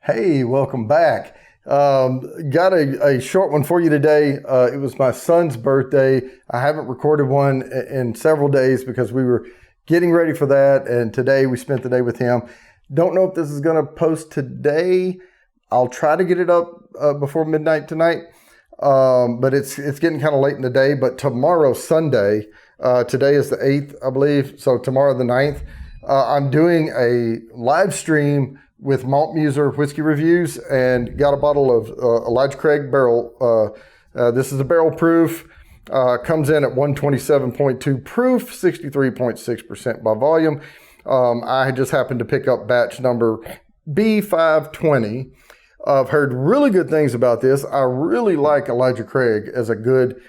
Hey, welcome back. Got a short one for you today. It was my son's birthday. I haven't recorded one in several days because we were getting ready for that, and today we spent the day with him. Don't know if this is going to post today. I'll try to get it up before midnight tonight, but it's getting kind of late in the day. But tomorrow, Sunday, today is the 8th, I believe, so tomorrow the 9th, I'm doing a live stream with Malt Muser whiskey reviews, and got a bottle of Elijah Craig barrel. This is a barrel proof, comes in at 127.2 proof, 63.6% by volume. I just happened to pick up batch number B520. I've heard really good things about this. I really like Elijah Craig as a good,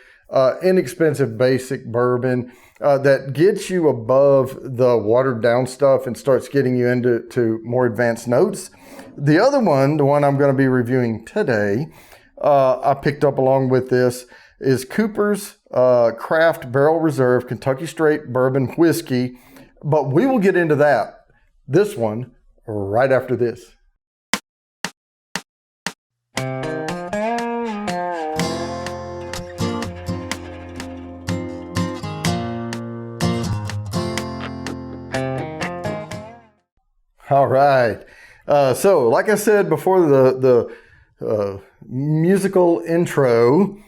inexpensive, basic bourbon that gets you above the watered down stuff and starts getting you into more advanced notes. The other one, the one I'm going to be reviewing today, I picked up along with this, is Cooper's Craft Barrel Reserve Kentucky Straight Bourbon Whiskey. But we will get into this one, right after this. All right. So like I said before the musical intro,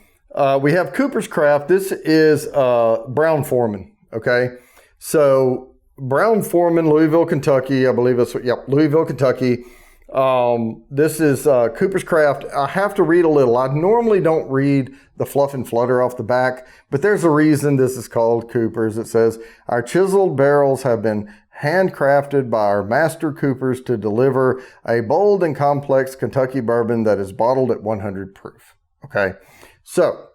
we have Cooper's Craft. This is Brown-Forman. Okay. So Brown-Forman, Louisville, Kentucky. I believe it's, Louisville, Kentucky. This is Cooper's Craft. I have to read a little. I normally don't read the fluff and flutter off the back, but there's a reason this is called Cooper's. It says, our chiseled barrels have been handcrafted by our master coopers to deliver a bold and complex Kentucky bourbon that is bottled at 100 proof. Okay, so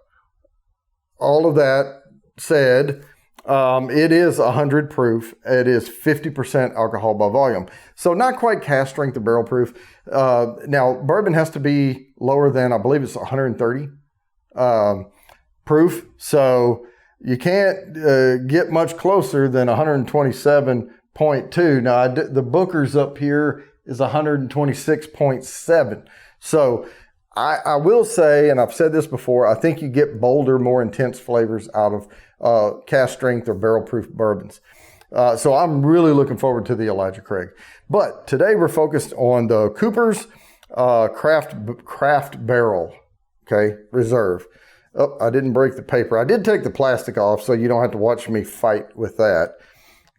all of that said, it is 100 proof. It is 50% alcohol by volume. So not quite cask strength or barrel proof. Now, bourbon has to be lower than, I believe it's 130 proof. So you can't get much closer than 127.2. Now, the Booker's up here is 126.7. So I will say, and I've said this before, I think you get bolder, more intense flavors out of cask strength or barrel proof bourbons. So I'm really looking forward to the Elijah Craig. But today we're focused on the Cooper's Craft Barrel, okay, Reserve. Oh, I didn't break the paper. I did take the plastic off, so you don't have to watch me fight with that.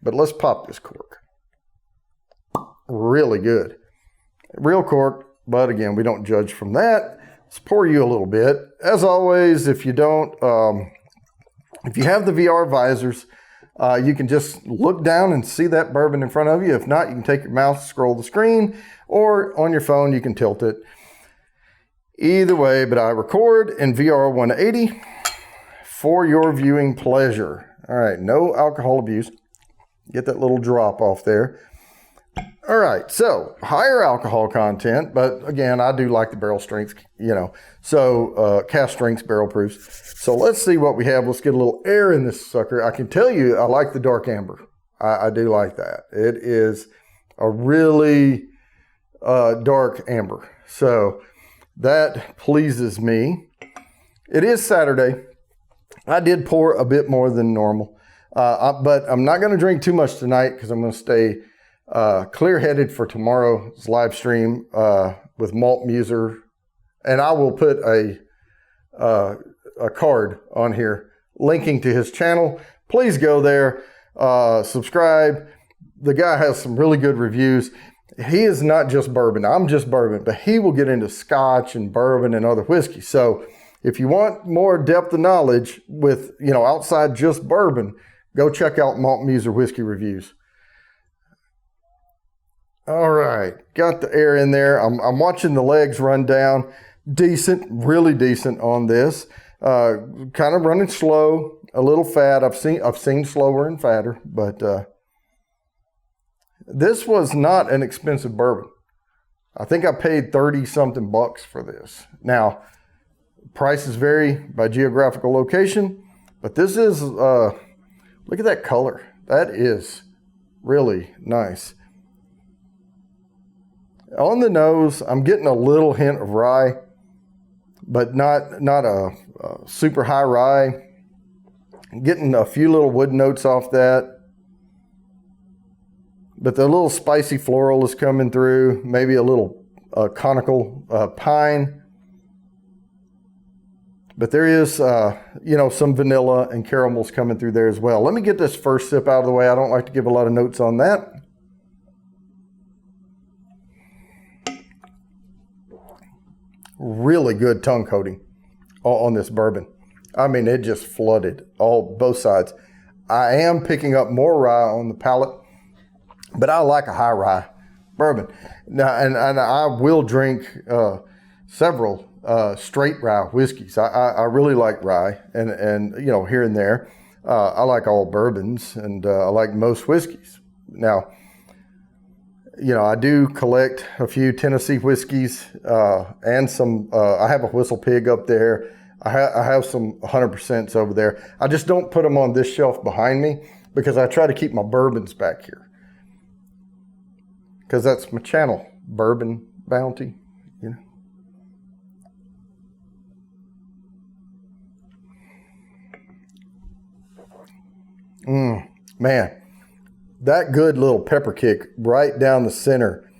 But let's pop this cork. Really good. Real cork, but again, we don't judge from that. Let's pour you a little bit. As always, if you don't, if you have the VR visors, you can just look down and see that bourbon in front of you. If not, you can take your mouse, scroll the screen, or on your phone, you can tilt it. Either way, but I record in VR180 for your viewing pleasure. All right, no alcohol abuse. Get that little drop off there. All right, so higher alcohol content, but again, I do like the barrel strengths, so cask strengths, barrel proofs. So let's see what we have. Let's get a little air in this sucker. I can tell you I like the dark amber. I do like that. It is a really dark amber. So that pleases me. It is Saturday. I did pour a bit more than normal, but I'm not going to drink too much tonight because I'm going to stay clear-headed for tomorrow's live stream with Malt Muser, and I will put a card on here linking to his channel. Please go there, subscribe. The guy has some really good reviews. He is not just bourbon. I'm just bourbon, but he will get into scotch and bourbon and other whiskeys. So if you want more depth of knowledge with, outside just bourbon, go check out Malt Muser whiskey reviews. All right, got the air in there. I'm watching the legs run down. Decent, really decent on this. Kind of running slow, a little fat. I've seen slower and fatter, but this was not an expensive bourbon. I think I paid 30 something bucks for this. Now, prices vary by geographical location, but this is, look at that color. That is really nice. On the nose, I'm getting a little hint of rye, but not a super high rye. Getting a few little wood notes off that. But the little spicy floral is coming through. Maybe a little conical pine. But there is, some vanilla and caramels coming through there as well. Let me get this first sip out of the way. I don't like to give a lot of notes on that. Really good tongue coating on this bourbon. I mean, it just flooded both sides. I am picking up more rye on the palate, but I like a high rye bourbon. Now, and I will drink several straight rye whiskeys. I really like rye, and here and there. I like all bourbons, and I like most whiskeys. Now, I do collect a few Tennessee whiskeys and some. I have a Whistle Pig up there. I have some 100% over there. I just don't put them on this shelf behind me because I try to keep my bourbons back here. Because that's my channel, Bourbon Bounty. Man, that good little pepper kick right down the center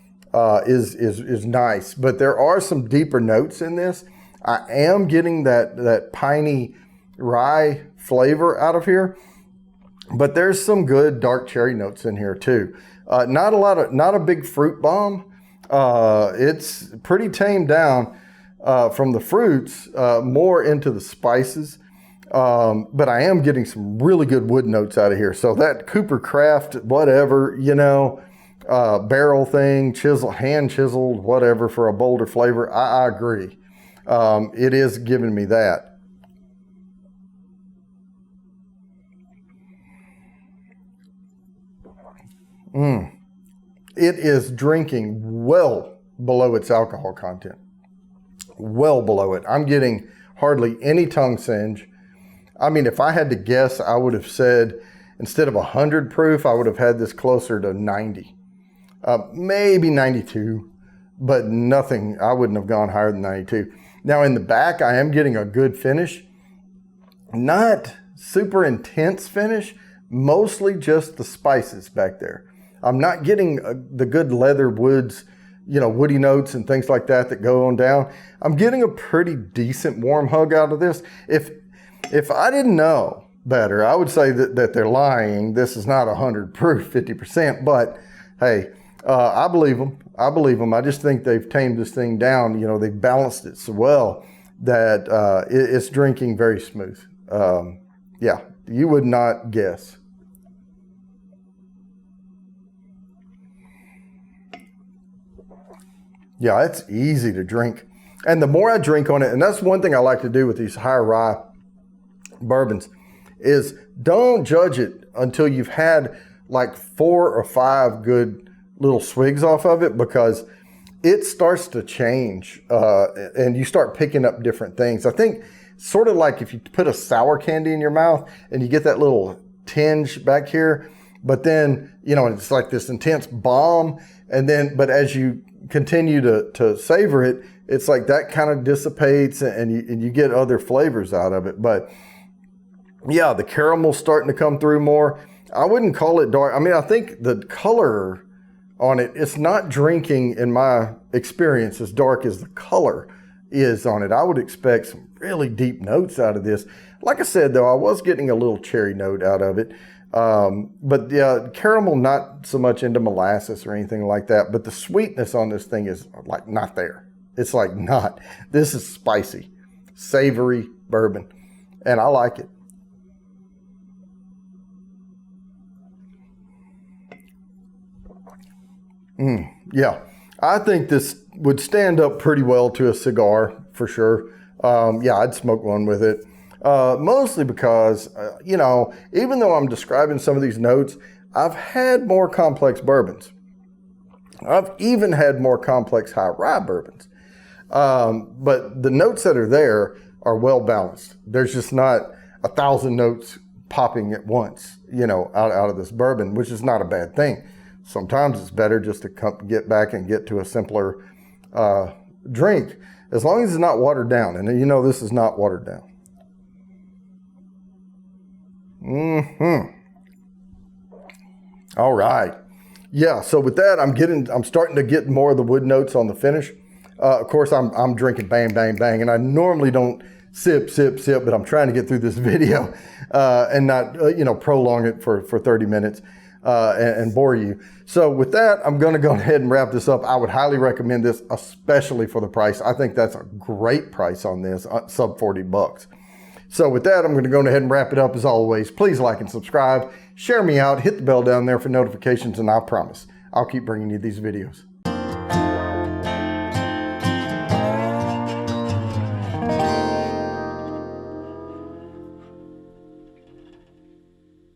is nice. But there are some deeper notes in this. I am getting that piney rye flavor out of here, but there's some good dark cherry notes in here too. Not a big fruit bomb. It's pretty tamed down from the fruits, more into the spices. But I am getting some really good wood notes out of here. So that Cooper Craft, whatever, barrel thing, hand chiseled, whatever for a bolder flavor. I agree. It is giving me that. It is drinking well below its alcohol content. Well below it. I'm getting hardly any tongue singe. I mean, if I had to guess, I would have said, instead of 100 proof, I would have had this closer to 90. Maybe 92, but nothing. I wouldn't have gone higher than 92. Now, in the back, I am getting a good finish. Not super intense finish, mostly just the spices back there. I'm not getting the good leather woods, woody notes and things like that go on down. I'm getting a pretty decent warm hug out of this. If I didn't know better, I would say that they're lying. This is not 100 proof, 50%, but hey, I believe them. I just think they've tamed this thing down. They've balanced it so well that it's drinking very smooth. Yeah, you would not guess. Yeah, it's easy to drink. And the more I drink on it, and that's one thing I like to do with these high rye bourbons, is don't judge it until you've had like 4 or 5 good little swigs off of it, because it starts to change and you start picking up different things. I think sort of like if you put a sour candy in your mouth and you get that little tinge back here, but then, it's like this intense bomb. And then, but as you continue to savor it, it's like that kind of dissipates and you get other flavors out of it. But yeah, the caramel's starting to come through more. I wouldn't call it dark. I mean, I think the color on it, it's not drinking, in my experience, as dark as the color is on it. I would expect some really deep notes out of this. Like I said, though, I was getting a little cherry note out of it. But yeah, caramel, not so much into molasses or anything like that. But the sweetness on this thing is like not there. It's like not. This is spicy, savory bourbon, and I like it. Yeah, I think this would stand up pretty well to a cigar for sure. Yeah, I'd smoke one with it. Mostly because, even though I'm describing some of these notes, I've had more complex bourbons. I've even had more complex high rye bourbons. But the notes that are there are well balanced. There's just not 1,000 notes popping at once, out of this bourbon, which is not a bad thing. sometimes it's better just to get back and get to a simpler drink, as long as it's not watered down. And you know this is not watered down. All right. Yeah, so with that, I'm starting to get more of the wood notes on the finish. Of course, I'm drinking bang, bang, bang, and I normally don't sip, but I'm trying to get through this video and not, prolong it for 30 minutes and bore you. So with that, I'm going to go ahead and wrap this up. I would highly recommend this, especially for the price. I think that's a great price on this, sub 40 bucks. So with that, I'm going to go ahead and wrap it up. As always, please like and subscribe, share me out, hit the bell down there for notifications, and I promise I'll keep bringing you these videos.